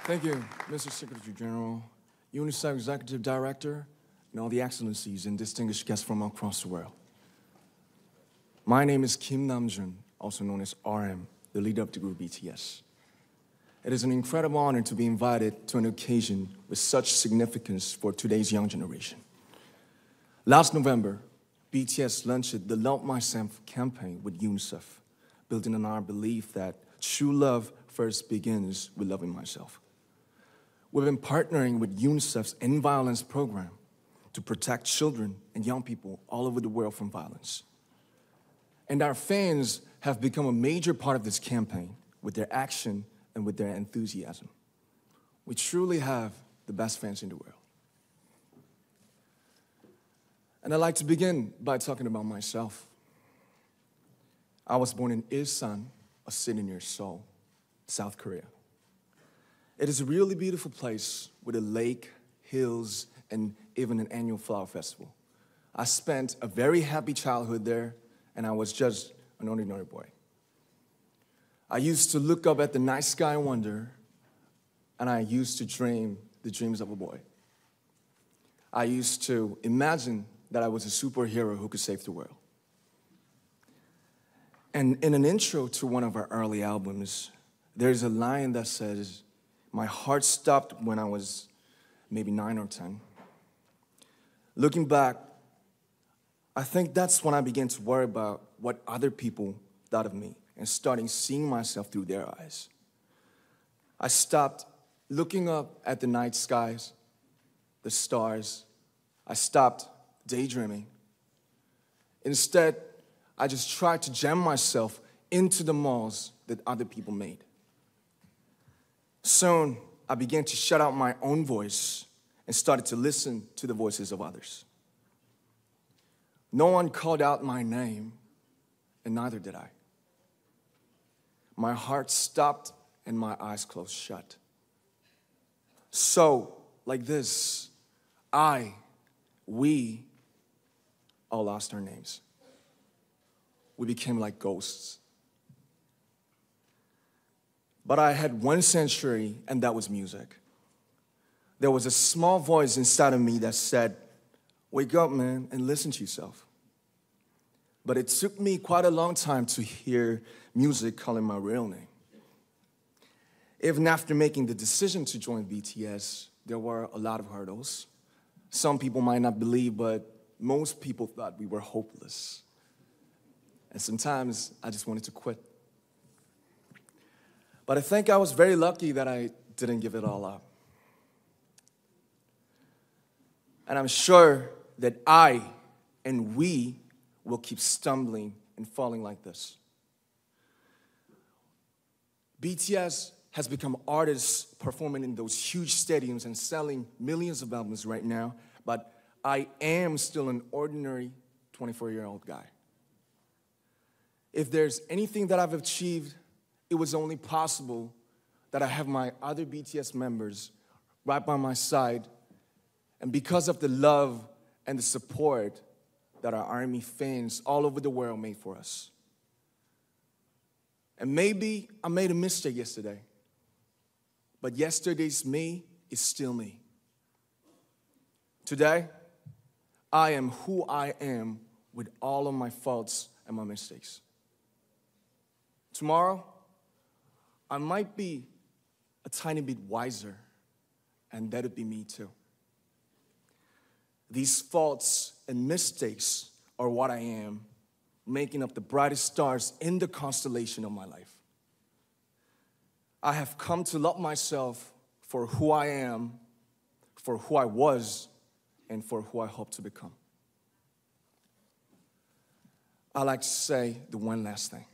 Thank you, Mr. Secretary General, UNICEF Executive Director, and all the excellencies and distinguished guests from across the world. My name is Kim Namjoon, also known as RM, the leader of the group BTS. It is an incredible honor to be invited to an occasion with such significance for today's young generation. Last November, BTS launched the Love Myself campaign with UNICEF, building on our belief that true love first begins with loving myself. We've been partnering with UNICEF's End Violence program to protect children and young people all over the world from violence. And our fans have become a major part of this campaign with their action and with their enthusiasm. We truly have the best fans in the world. And I'd like to begin by talking about myself. I was born in Ilsan, a city near Seoul, South Korea. It is a really beautiful place with a lake, hills, and even an annual flower festival. I spent a very happy childhood there, and I was just an ordinary boy. I used to look up at the night sky and wonder, and I used to dream the dreams of a boy. I used to imagine that I was a superhero who could save the world. And in an intro to one of our early albums, there's a line that says, "My heart stopped when I was maybe 9 or 10. Looking back, I think that's when I began to worry about what other people thought of me and starting seeing myself through their eyes. I stopped looking up at the night skies, the stars. I stopped daydreaming. Instead, I just tried to jam myself into the malls that other people made. Soon, I began to shut out my own voice and started to listen to the voices of others. No one called out my name, and neither did I. My heart stopped and my eyes closed shut. So, like this, we all lost our names. We became like ghosts. But I had one sanctuary, and that was music. There was a small voice inside of me that said, "Wake up, man, and listen to yourself." But it took me quite a long time to hear music calling my real name. Even after making the decision to join BTS, there were a lot of hurdles. Some people might not believe, but most people thought we were hopeless. And sometimes I just wanted to quit. But I think I was very lucky that I didn't give it all up. And I'm sure that I and we will keep stumbling and falling like this. BTS has become artists performing in those huge stadiums and selling millions of albums right now, but I am still an ordinary 24-year-old guy. If there's anything that I've achieved, it was only possible that I have my other BTS members right by my side, and because of the love and the support that our ARMY fans all over the world made for us. And maybe I made a mistake yesterday, but yesterday's me is still me. Today, I am who I am with all of my faults and my mistakes. Tomorrow, I might be a tiny bit wiser, and that'd be me too. These faults and mistakes are what I am, making up the brightest stars in the constellation of my life. I have come to love myself for who I am, for who I was, and for who I hope to become. I'd like to say the one last thing.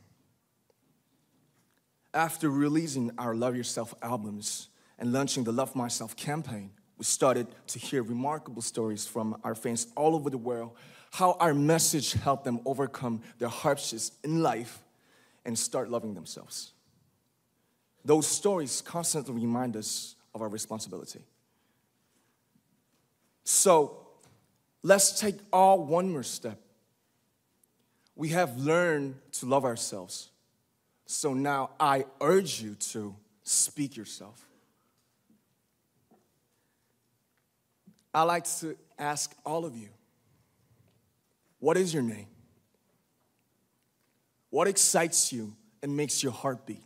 After releasing our Love Yourself albums and launching the Love Myself campaign, we started to hear remarkable stories from our fans all over the world, how our message helped them overcome their hardships in life and start loving themselves. Those stories constantly remind us of our responsibility. So, let's take all one more step. We have learned to love ourselves. So now I urge you to speak yourself. I like to ask all of you, what is your name? What excites you and makes your heart beat?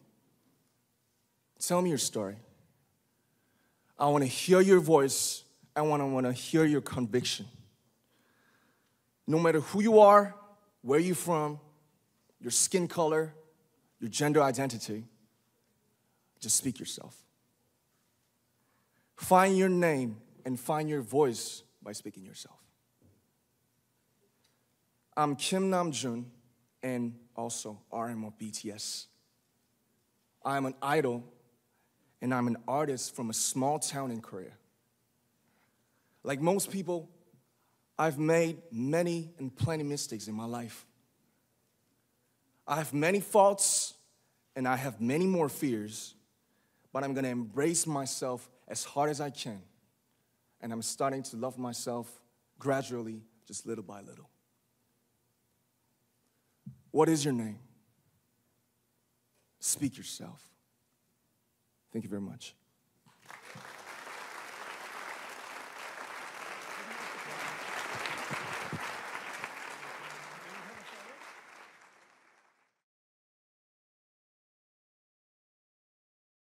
Tell me your story. I want to hear your voice. I want to hear your conviction. No matter who you are, where you're from, your skin color, your gender identity, just speak yourself. Find your name and find your voice by speaking yourself. I'm Kim Namjoon and also RM of BTS. I'm an idol and I'm an artist from a small town in Korea. Like most people, I've made many and plenty mistakes in my life. I have many faults and I have many more fears, but I'm gonna embrace myself as hard as I can. And I'm starting to love myself gradually, just little by little. What is your name? Speak yourself. Thank you very much.